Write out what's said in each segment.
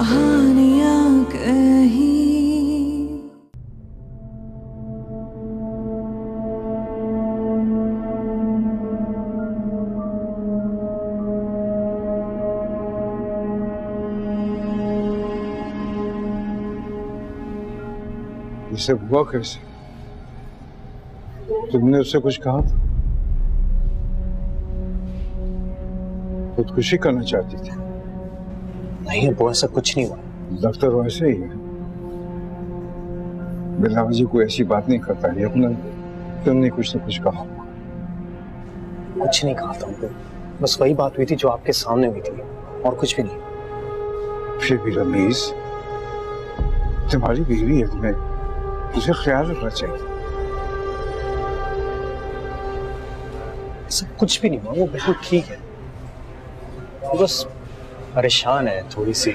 कहानियां कहीं। ये सब हुआ कैसे? तुमने उससे कुछ कहा था? खुदकुशी करना चाहती थी? नहीं वो ऐसा कुछ नहीं हुआ। लगता तो ऐसे ही है। बिलावल जी कोई ऐसी बात नहीं करता है अपना। तुमने कुछ न कुछ कहा। कुछ नहीं कहा था उनको, बस वही बात हुई थी जो आपके सामने हुई थी और कुछ भी नहीं। फिर भी रमीज, तुम्हारी बीवी है, तुम्हें उसे ख्याल रखना चाहिए। सब कुछ भी नहीं हुआ, वो बिल्कुल ठीक है, वो बस परेशान है थोड़ी सी।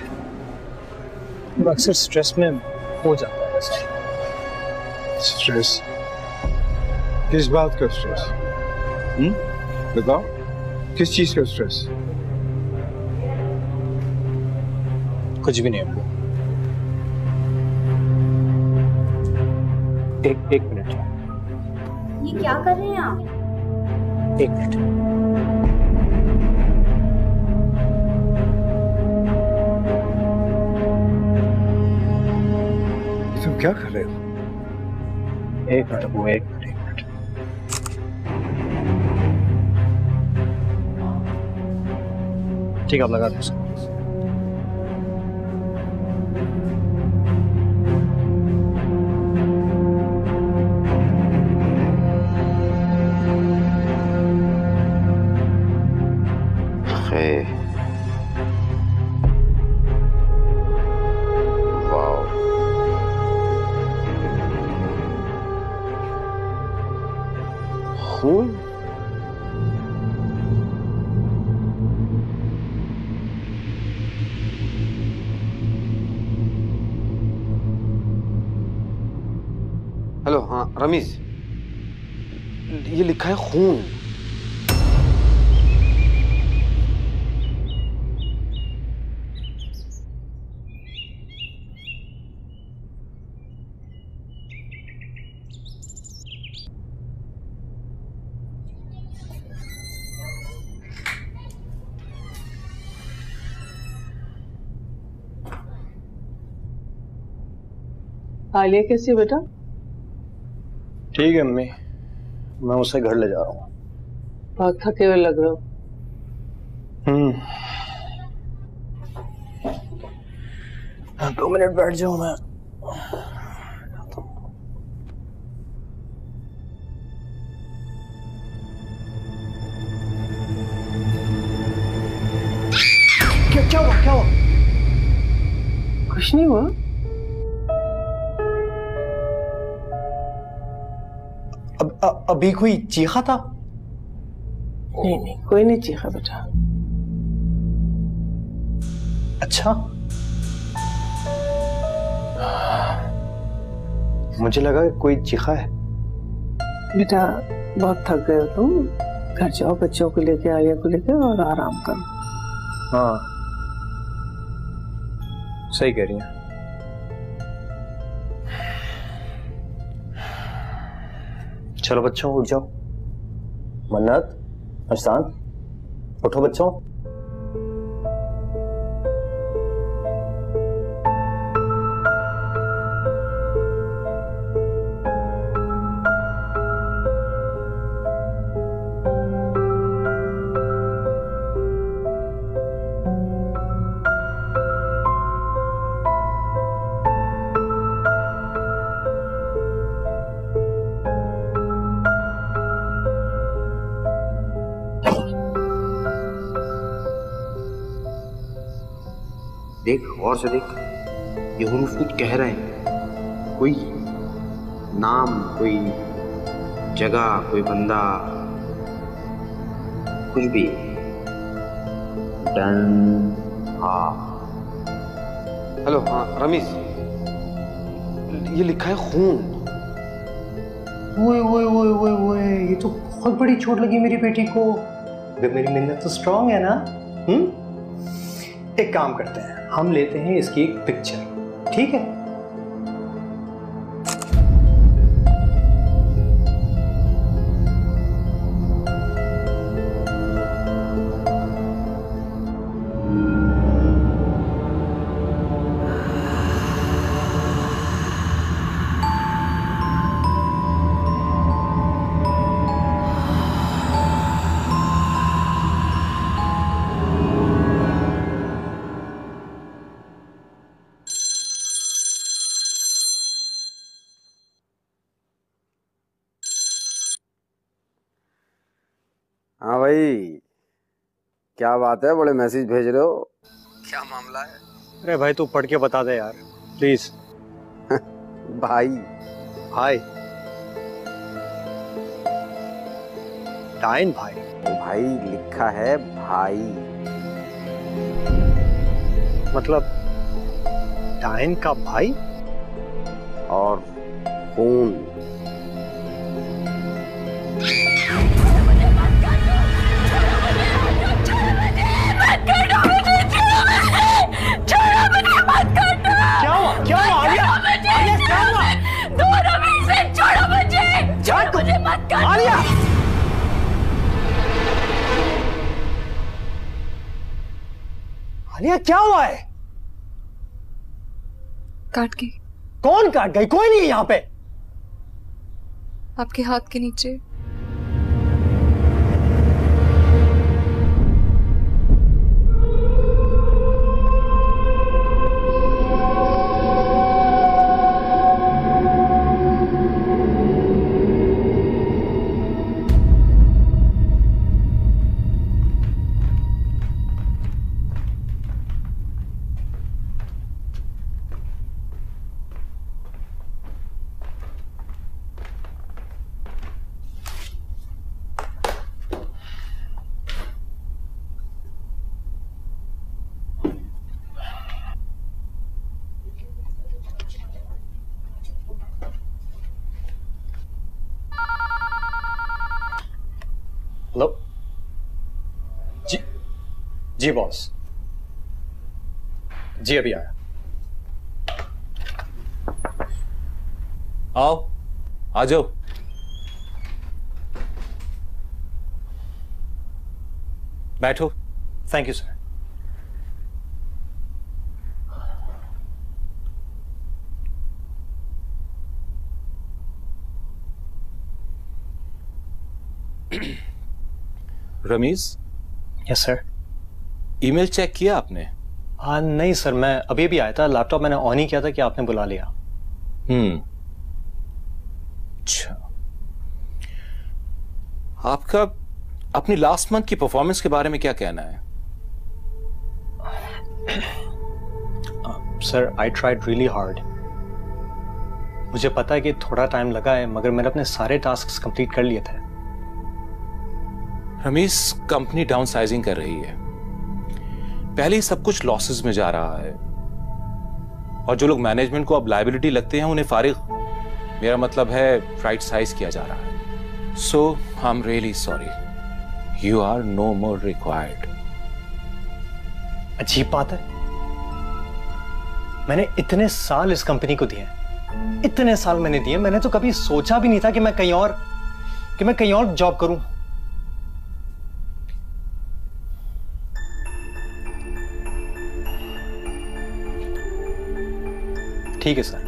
वो अक्सर स्ट्रेस में हो जाता है ऐसा। स्ट्रेस? किस बात का स्ट्रेस? बताओ, किस चीज का स्ट्रेस? कुछ भी नहीं है। एक मिनट। ये क्या कर रहे हैं आप? एक मिनट। तुम क्या कर रहे हो? एक मिनट वो, एक मिनट। ठीक है, आप लगा दो। खून? हेलो, हाँ रमीज, ये लिखा है खून। आलिया कैसी है बेटा? ठीक है मम्मी, मैं उसे घर ले जा रहा हूँ। बहुत थके हुए लग रहे हो। हाँ, 2 मिनट बैठ जाऊँ मैं। क्या हुआ? क्या हुआ? कुछ नहीं हुआ। अभी कोई चीखा था? नहीं, कोई नहीं चीखा बेटा। अच्छा, मुझे लगा कोई चीखा है। बेटा बहुत थक गए हो तुम, घर जाओ, बच्चों को लेके, आलिया को लेके और आराम करो। हाँ सही कह रही है। चलो बच्चों उठ जाओ। मन्नत, अरसान, उठो बच्चों। देख, गौर से देख, ये हुरूफ कुछ कह रहे हैं। कोई नाम, कोई जगह, कोई बंदा, कुछ भी। डन। हाँ हेलो, हाँ रमीज, ये लिखा है खून। ओए ओए ओए ओए ओए, ये तो बहुत बड़ी चोट लगी मेरी बेटी को। मेरी मिन्नत तो स्ट्रांग है ना? एक काम करते हैं, हम लेते हैं इसकी एक पिक्चर, ठीक है? हाँ भाई, क्या बात है, बड़े मैसेज भेज रहे हो, क्या मामला है? अरे भाई तू पढ़ के बता दे यार प्लीज। भाई भाई डायन भाई? भाई लिखा है भाई। मतलब डायन का भाई? और खून। क्या हुआ आलिया? आलिया क्या हुआ? दूर से छोड़ो मुझे मत कर। आलिया! आलिया क्या हुआ है? काट गई। कौन काट गई? कोई नहीं है यहाँ पे। आपके हाथ के नीचे। हेलो जी, जी बॉस जी, अभी आया। आओ, आ जाओ। बैठो। Thank you sir. Ramiz? Yes sir. Email check किया आपने? हाँ नहीं सर, मैं अभी भी आया था, लैपटॉप मैंने ऑन ही किया था कि आपने बुला लिया। अच्छा, आपका अपनी लास्ट मंथ की परफॉर्मेंस के बारे में क्या कहना है? Sir I tried really hard. मुझे पता है कि थोड़ा टाइम लगा है, मगर मैंने अपने सारे टास्क कंप्लीट कर लिए थे। रमीज, कंपनी डाउन साइजिंग कर रही है, पहले ही सब कुछ लॉसेस में जा रहा है, और जो लोग मैनेजमेंट को अब लायबिलिटी लगते हैं उन्हें फारिग, मेरा मतलब है राइट साइज किया जा रहा है। So I am really sorry, you are no more required. अजीब बात है, मैंने इतने साल इस कंपनी को दिए, इतने साल मैंने दिए, मैंने तो कभी सोचा भी नहीं था कि मैं कहीं और जॉब करूं। ठीक है सर,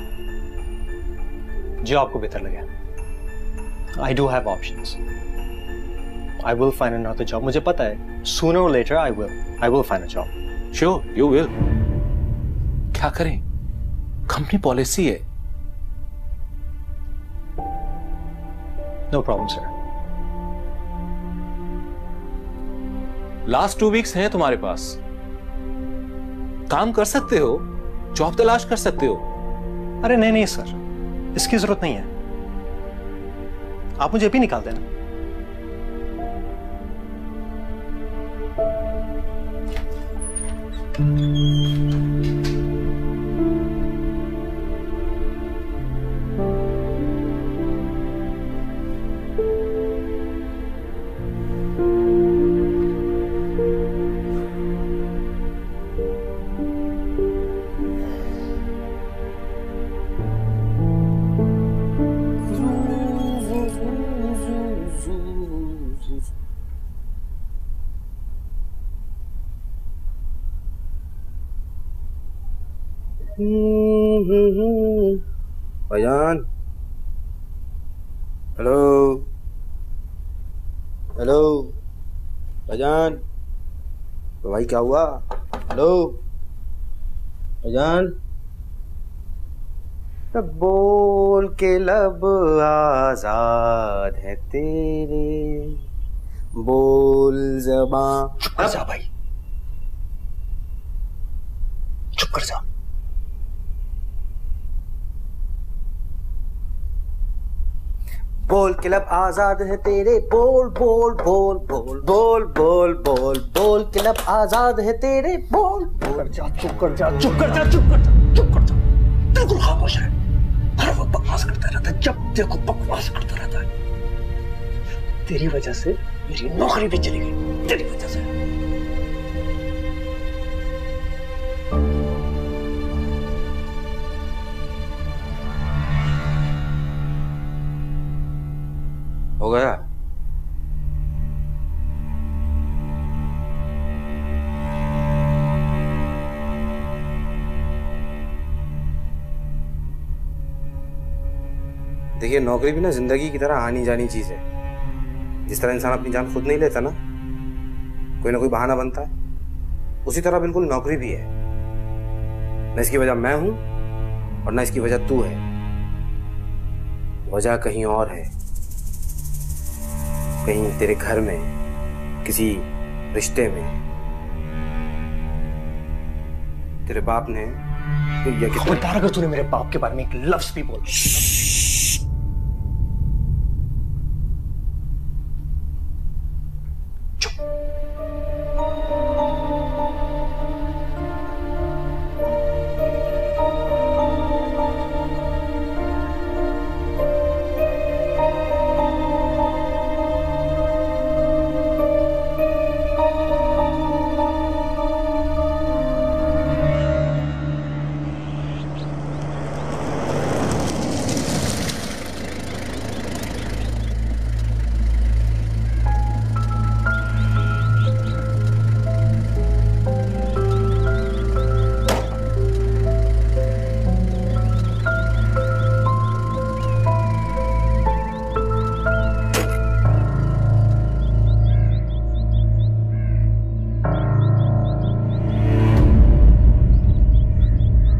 जो आपको बेहतर लगे। I do have options, I will find another job. मुझे पता है सूनर और later I will find a job. Sure you will. क्या करें, कंपनी पॉलिसी है। No problem sir. Last 2 weeks हैं तुम्हारे पास, काम कर सकते हो, जॉब तलाश कर सकते हो। अरे नहीं सर, इसकी जरूरत नहीं है, आप मुझे अभी निकाल देना। भाईजान, हेलो हेलो भाईजान। तो भाई क्या हुआ? हेलो भाईजान। तब बोल के लब आजाद है तेरे, बोल ज़बां। चुप कर जा भाई, चुप कर जा। बोल के लब आजाद है तेरे, बोल बोल बोल बोल बोल बोल बोल बोल के लब आजाद है तेरे, बोल बोल। चुप कर जा, चुप कर जा, चुप कर जा, चुप कर जा। बिल्कुल खामोश है, हर वक्त बकवास करता रहता है, जब देखो बकवास करता रहता है। तेरी वजह से मेरी नौकरी भी चली गई, तेरी वजह से। हो गया? देखिए, नौकरी भी ना जिंदगी की तरह आनी जानी चीज है। जिस तरह इंसान अपनी जान खुद नहीं लेता ना, कोई ना कोई बहाना बनता है, उसी तरह बिल्कुल नौकरी भी है। न इसकी वजह मैं हूं और न इसकी वजह तू है, वजह कहीं और है। कहीं तेरे घर में, किसी रिश्ते में, तेरे बाप ने खबरदार अगर तूने मेरे बाप के बारे में एक लफ्ज भी बोला।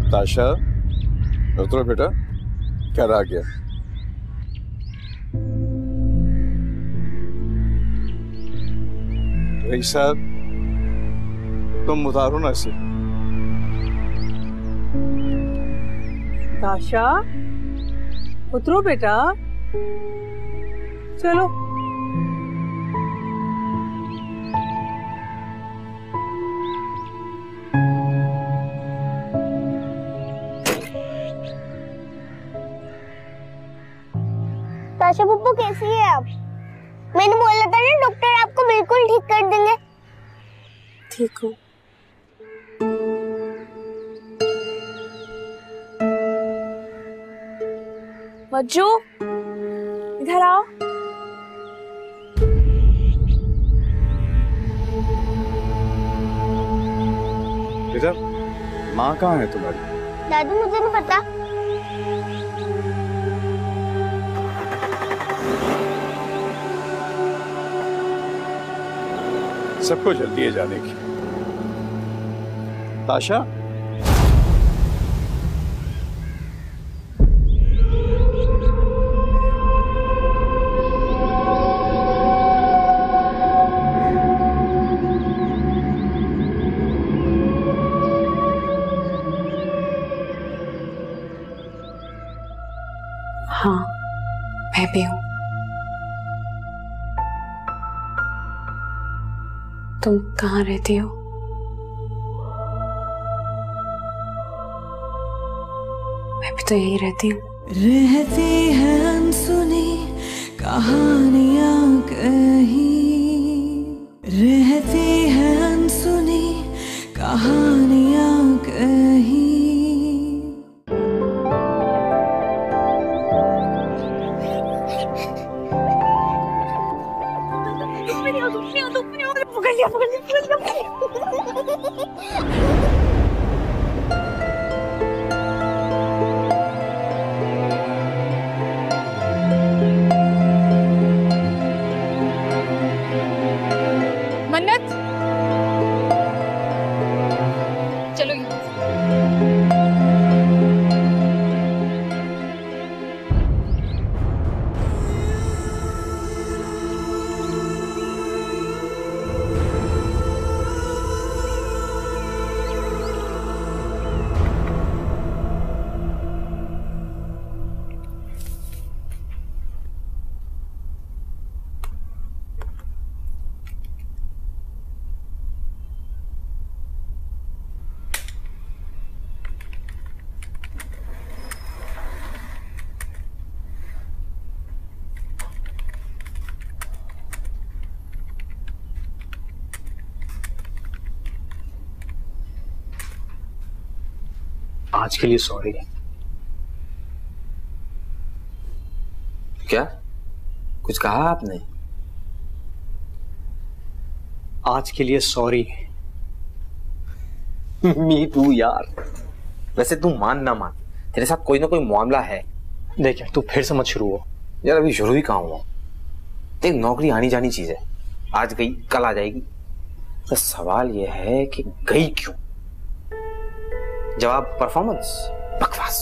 ताशा, उतरो बेटा, क्या रह गया? भाई साहब, तुम उतारो ना इसे। ताशा, उतरो बेटा, चलो। ताशा पप्पू कैसी है आप? मैंने बोला था ना डॉक्टर आपको बिल्कुल ठीक कर देंगे। ठीक हूँ। मज्जू, इधर आओ। बेटा, माँ कहाँ है तुम्हारी? दादी मुझे नहीं पता। सबको जल्दी है जाने की। ताशा, हाँ, मैं भी हूँ। तुम कहाँ रहती हो? मैं भी तो यही रहती हूँ। रहती है अनसुनी कहानियाँ कहीं, रहती है अनसुनी कहानियाँ कहीं। पकड़ लिया। आज के लिए सॉरी। क्या कुछ कहा आपने? आज के लिए सॉरी। मी टू यार। वैसे तू मान ना मान, तेरे साथ कोई ना कोई मामला है। देख यार, तू फिर से मत शुरू हो यार। अभी शुरू ही कहाँ हुआ? देख, नौकरी आनी जानी चीज है, आज गई कल आ जाएगी। तो सवाल यह है कि गई क्यों? जवाब परफॉर्मेंस, बकवास।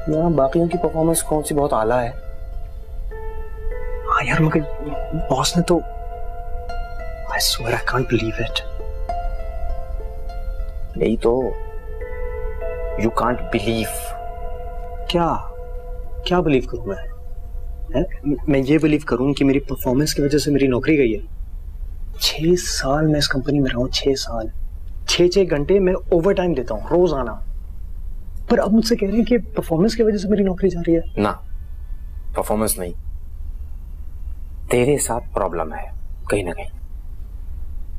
यहाँ बाकियों की परफॉर्मेंस कौन सी बहुत आला है। हाँ यार, मगर बॉस ने तो I swear I can't believe it। यही तो, you can't believe। क्या बिलीव करूं मैं ये बिलीव करूं कि मेरी परफॉर्मेंस की वजह से मेरी नौकरी गई है। 6 साल मैं इस कंपनी में रहा हूं, 6 साल, 6 घंटे मैं ओवर टाइम देता हूं रोजाना, पर अब मुझसे कह रहे हैं कि परफॉर्मेंस की वजह से मेरी नौकरी जा रही है। ना, परफॉर्मेंस नहीं, तेरे साथ प्रॉब्लम है कहीं ना कहीं।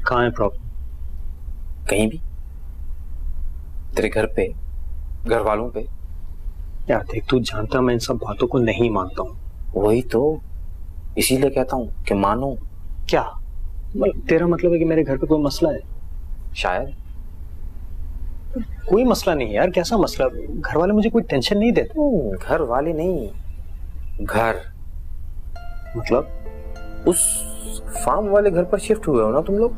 कहाँ है प्रॉब्लम? कहीं भी, तेरे घर पे, घर वालों पे। यार देख, तू जानता मैं इन सब बातों को नहीं मानता हूँ। वही तो, इसीलिए कहता हूँ कि मानो। क्या तेरा मतलब है कि मेरे घर पे कोई मसला है? शायद। कोई मसला नहीं यार। कैसा मसला? घर वाले मुझे कोई टेंशन नहीं देते। घर वाले नहीं, घर मतलब उस फार्म वाले घर पर शिफ्ट हुए हो ना तुम लोग?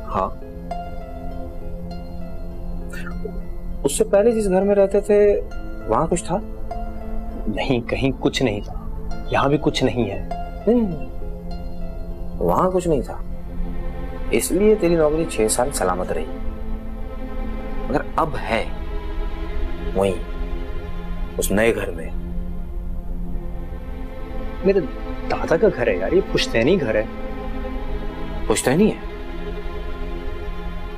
हाँ। उससे पहले जिस घर में रहते थे वहां कुछ था? नहीं, कहीं कुछ नहीं था। यहाँ भी कुछ नहीं है। वहां कुछ नहीं था, इसलिए तेरी नौकरी 6 साल सलामत रही। मगर अब है वहीं, उस नए घर में। मेरे दादा का घर है यार, ये पुश्तैनी घर है। पुश्तैनी है?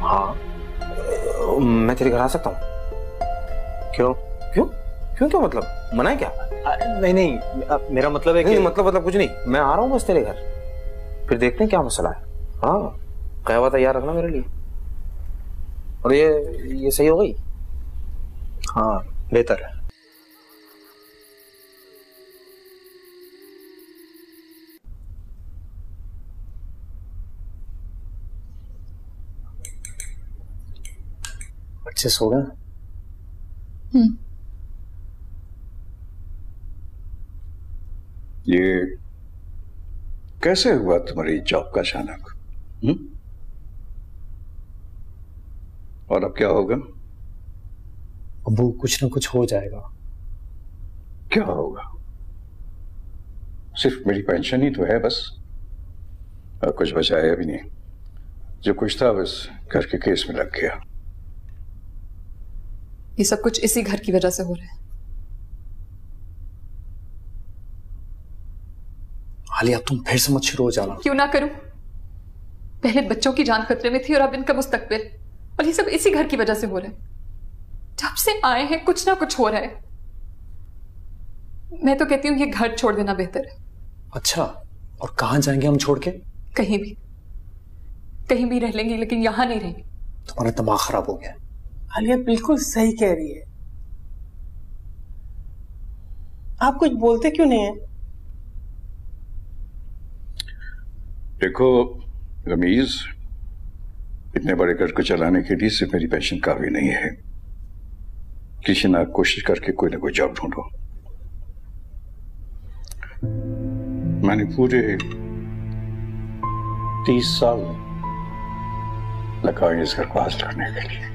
हाँ। मैं तेरे घर आ सकता हूँ? क्यों? क्यों क्यों क्या मतलब, मना है क्या? नहीं, मेरा मतलब है कि मतलब कुछ नहीं, मैं आ रहा हूँ बस तेरे घर, फिर देखते हैं क्या मसला है। हाँ, कहवा तैयार रखना मेरे लिए। और ये सही हो गई? हाँ, बेहतर है। अच्छे सो गए? ये कैसे हुआ तुम्हारी जॉब का अचानक? और अब क्या होगा? अबू, कुछ ना कुछ हो जाएगा। क्या होगा? सिर्फ मेरी पेंशन ही तो है बस, और कुछ बचाया भी नहीं। जो कुछ था बस घर के केस में लग गया। ये सब कुछ इसी घर की वजह से हो रहा है। आलिया, तुम फिर से मत शुरू हो जाना। क्यों ना करूं? पहले बच्चों की जान खतरे में थी और अब इनका मुस्तकबिल, और ये सब इसी घर की वजह से हो रहा है। जब से आए हैं कुछ ना कुछ हो रहा है। मैं तो कहती हूँ ये घर छोड़ देना बेहतर है। अच्छा, और कहां जाएंगे हम छोड़ के? कहीं भी रह लेंगे, लेकिन यहां नहीं रहेंगे। तुम्हारा दिमाग खराब हो गया। आलिया बिल्कुल सही कह रही है। आप कुछ बोलते क्यों नहीं है? देखो रमीज, इतने बड़े घर को चलाने के लिए सिर्फ मेरी पेंशन काफी नहीं है। किसी ना कोशिश करके कोई ना कोई जॉब ढूंढो। मैंने पूरे 30 साल लगा इस घर को हासिल करने के लिए,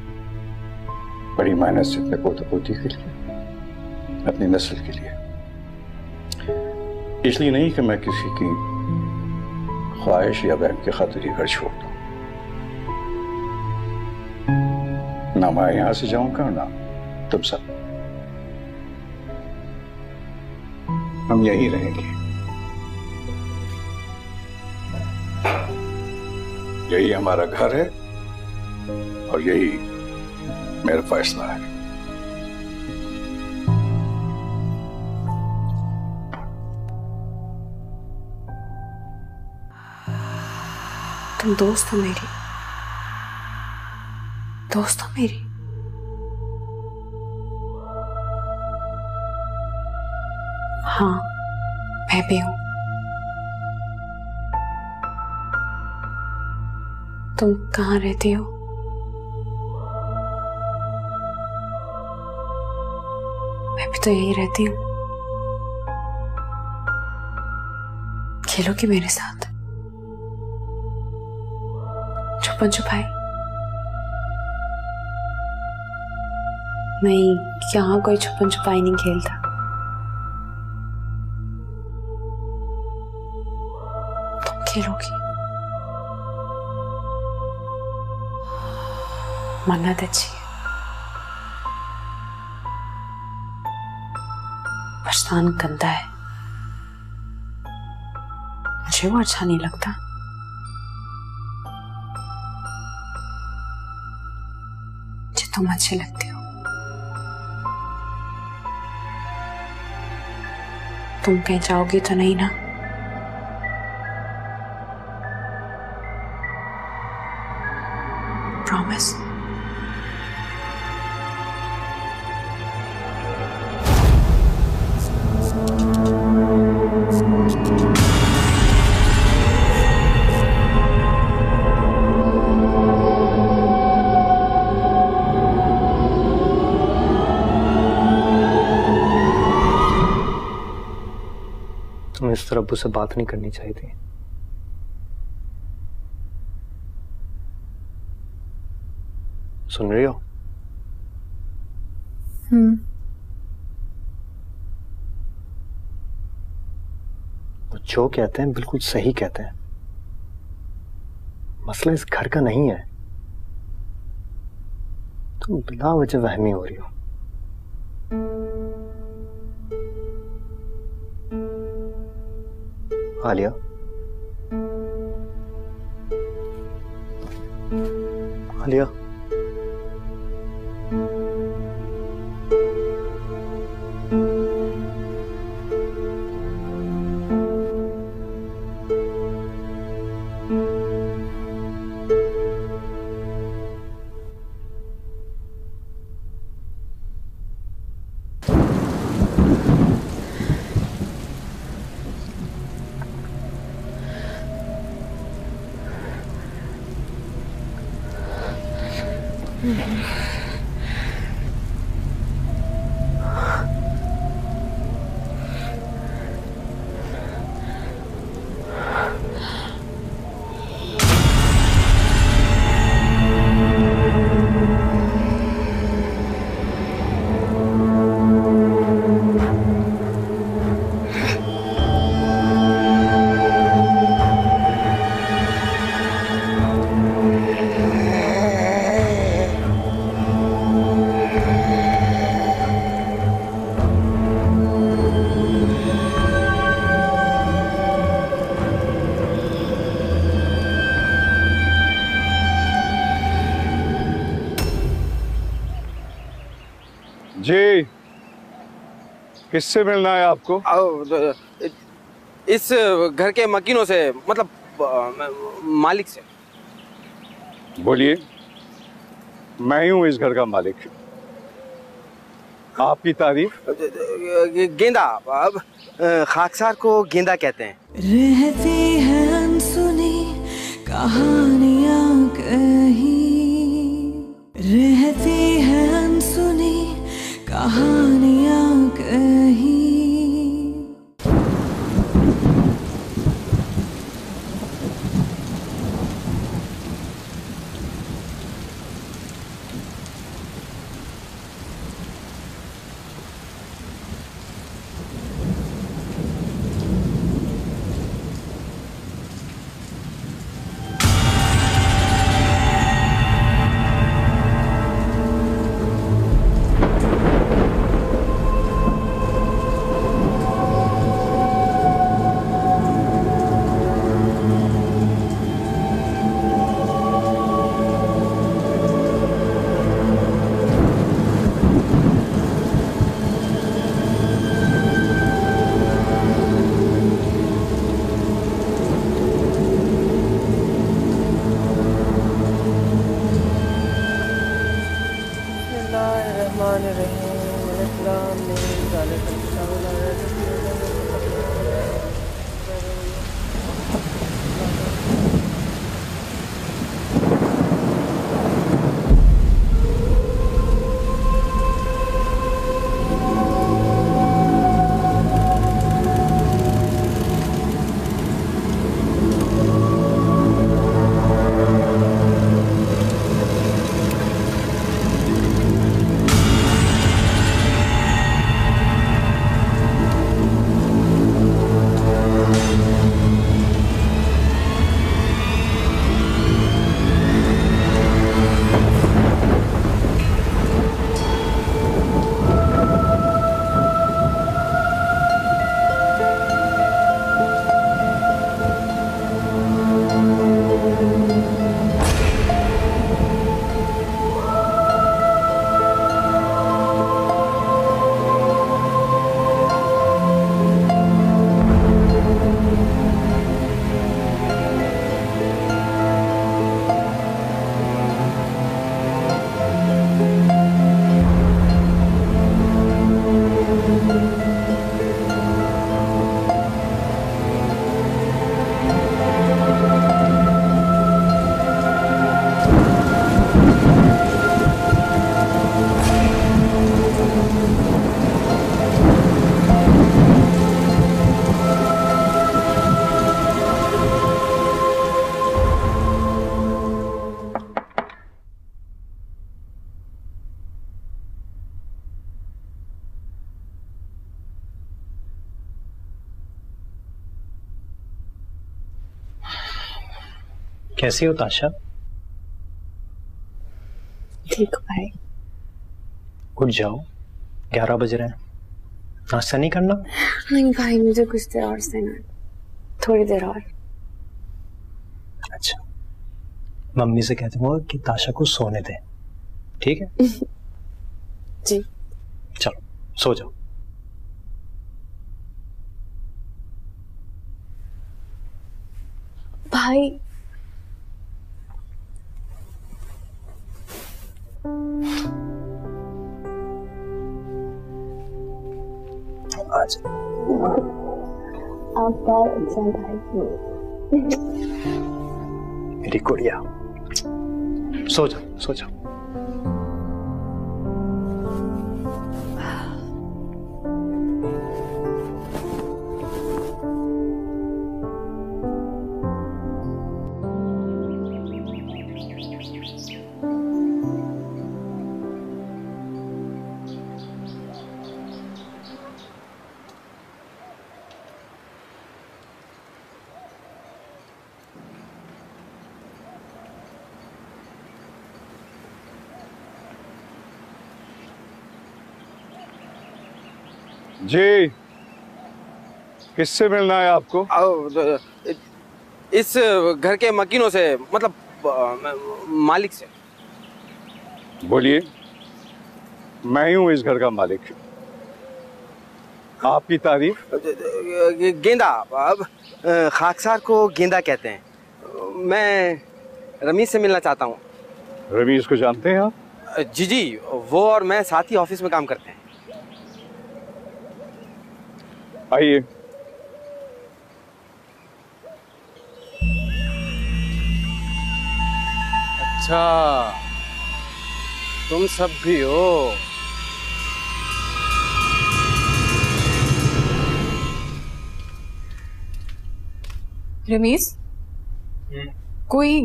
बड़ी मेहनत से अपने पोते पोती के लिए, अपनी नस्ल के लिए। इसलिए नहीं कि मैं किसी की ख्वाहिश या बहन की खातिर ये घर छोड़ दूं। ना मैं यहां से जाऊंगा ना तुम सब। हम यहीं रहेंगे। यही हमारा घर है और यही मेरा फैसला है। तुम दोस्त हो मेरी, दोस्त हो मेरी। हाँ, मैं भी हूं। तुम कहाँ रहती हो? मैं भी तो यही रहती हूँ। खेलोगी मेरे साथ? छुपन छुपाई? नहीं, यहाँ कोई छुपन छुपाई नहीं खेलता। तुम खेलोगी? मन्नत अच्छी है, परेशान गंदा है। मुझे वो अच्छा नहीं लगता। मुझे तुम अच्छे लगते हो। तुम कहीं जाओगी तो नहीं ना? प्रॉमिस? तुम्हें इस तरह अब्बू से बात नहीं करनी चाहिए थी। सुन रही हो? वो जो कहते हैं बिल्कुल सही कहते हैं। मसला इस घर का नहीं है। तुम बिना वजह वहमी हो रही हो। आलिया, आलिया, जी, किससे मिलना है आपको? इस घर के मकीनों से, मतलब मालिक से। बोलिए। मैं ही हूं इस घर का मालिक। आपकी तारीफ? गेंदा, खाकसार को गेंदा कहते हैं। रहती है अनसुनी कहानियां कहीं, रहती है अनसुनी कहानियां कहीं। कैसी हो ताशा? ठीक भाई। उठ जाओ, 11 बज रहे हैं। नाश्ता नहीं करना? नहीं भाई, मुझे कुछ देर और सोना, थोड़ी देर और। अच्छा, मम्मी से कहते हो कि ताशा को सोने दे, ठीक है? जी। चलो सो जाओ। भाई आप बहुत अच्छा भाई। मेरी गुड़िया, सो जाओ सो जाओ। जी, किससे मिलना है आपको? इस घर के मकीनों से, मतलब मालिक से। बोलिए, मैं ही हूं इस घर का मालिक। आपकी तारीफ? गेंदा, अब खाकसार को गेंदा कहते हैं। मैं रमीज से मिलना चाहता हूँ। रमीज को जानते हैं आप? जी जी, वो और मैं साथ ही ऑफिस में काम करते हैं। आइए। अच्छा, तुम सब भी हो? रमीज, कोई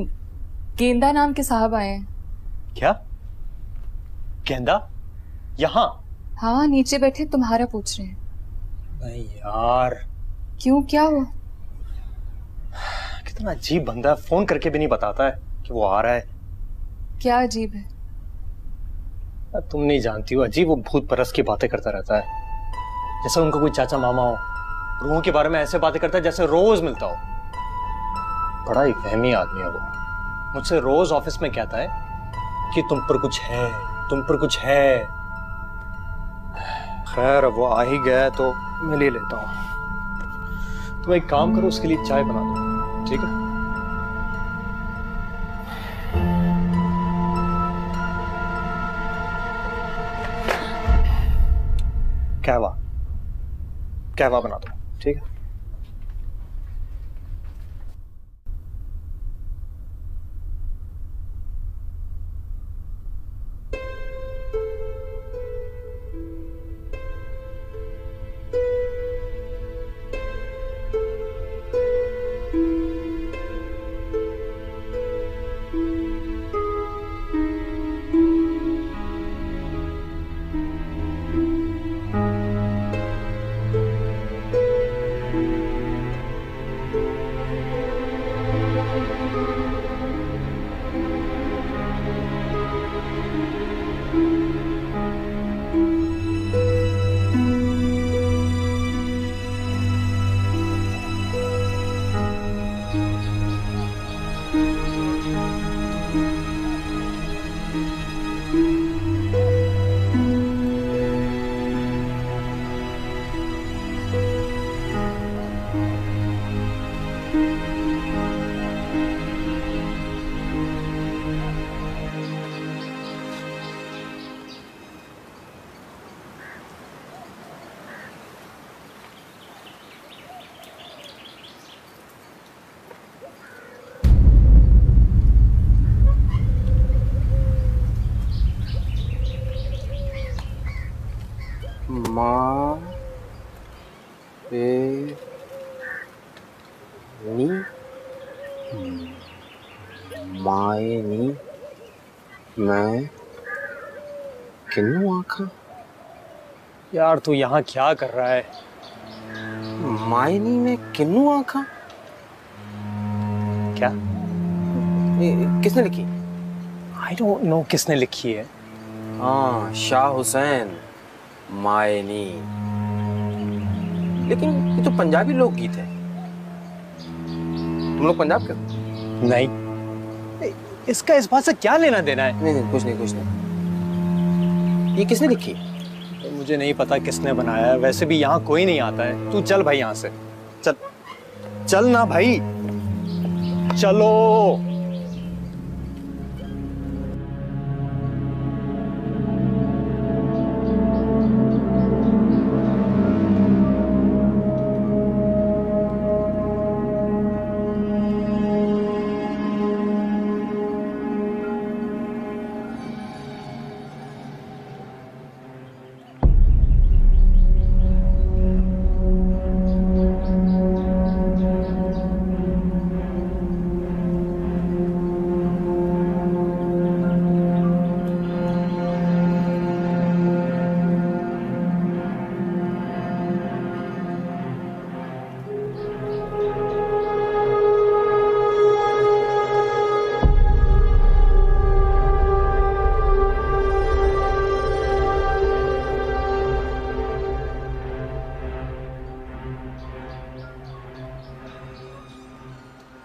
गेंदा नाम के साहब आए हैं। क्या? गेंदा? यहाँ? हाँ, नीचे बैठे तुम्हारा पूछ रहे हैं। नहीं यार। क्यों, क्या हुआ? कितना अजीब बंदा है, फोन करके भी नहीं बताता है कि वो आ रहा है। क्या अजीब है? तुम नहीं जानती हो, अजीब वो भूत परस्त की बातें करता रहता है, जैसे उनका कोई चाचा मामा हो। रूहों के बारे में ऐसे बातें करता है जैसे रोज मिलता हो। बड़ा ही वहमी आदमी है वो। मुझसे रोज ऑफिस में कहता है कि तुम पर कुछ है, तुम पर कुछ है। खैर, अब वो आ ही गया है तो मैं ले लेता हूं। तुम एक काम करो, उसके लिए चाय बना दो, ठीक है? कहवा, कहवा बना दो, ठीक है? मायनी मैं किन्नू आखा? यार तू यहाँ क्या कर रहा है? मायनी में किन्नू आखा? क्या? किसने लिखी? आई डोंट नो किसने लिखी है। हाँ, शाह हुसैन मायनी। लेकिन ये तो पंजाबी लोकगीत है। तुम लोग पंजाब के? नहीं, इसका इस बात से क्या लेना देना है? नहीं, कुछ नहीं। ये किसने लिखी? तो मुझे नहीं पता किसने बनाया है। वैसे भी यहाँ कोई नहीं आता है। तू चल भाई यहाँ से, चल ना भाई, चलो।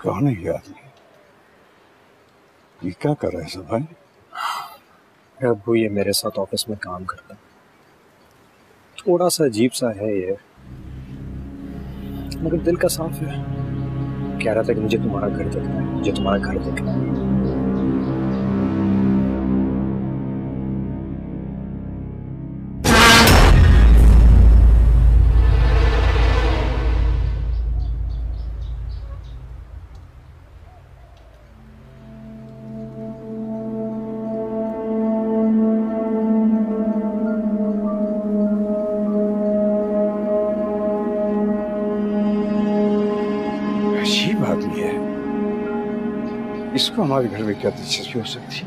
कौन है ये आदमी? ये क्या कर रहा है सब भाई? अबू ये मेरे साथ ऑफिस में काम करता है। थोड़ा सा अजीब सा है ये, मगर दिल का साफ है। कह रहा था कि मुझे तुम्हारा घर देखना है, मुझे तुम्हारा घर देखना है। इसको हमारे घर में क्या दिलचस्पी हो सकती है?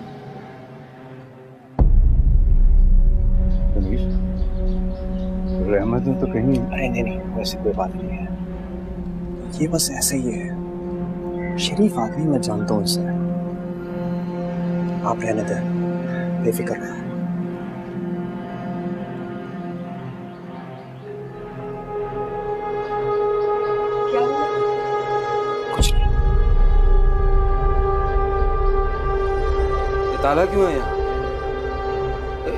रहमत तो कहीं नहीं, वैसे कोई बात नहीं है। ये बस ऐसे ही है। शरीफ आदमी, मैं जानता हूँ इसे। आप रहने दें, बेफिक्र रहे। ताला क्यों है यहाँ?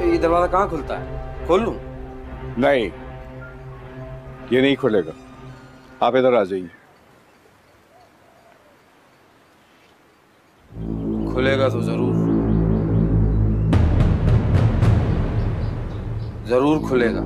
ये दरवाजा कहाँ खुलता है? खोल लूं? नहीं, ये नहीं खुलेगा। आप इधर आ जाइए। खुलेगा तो जरूर खुलेगा।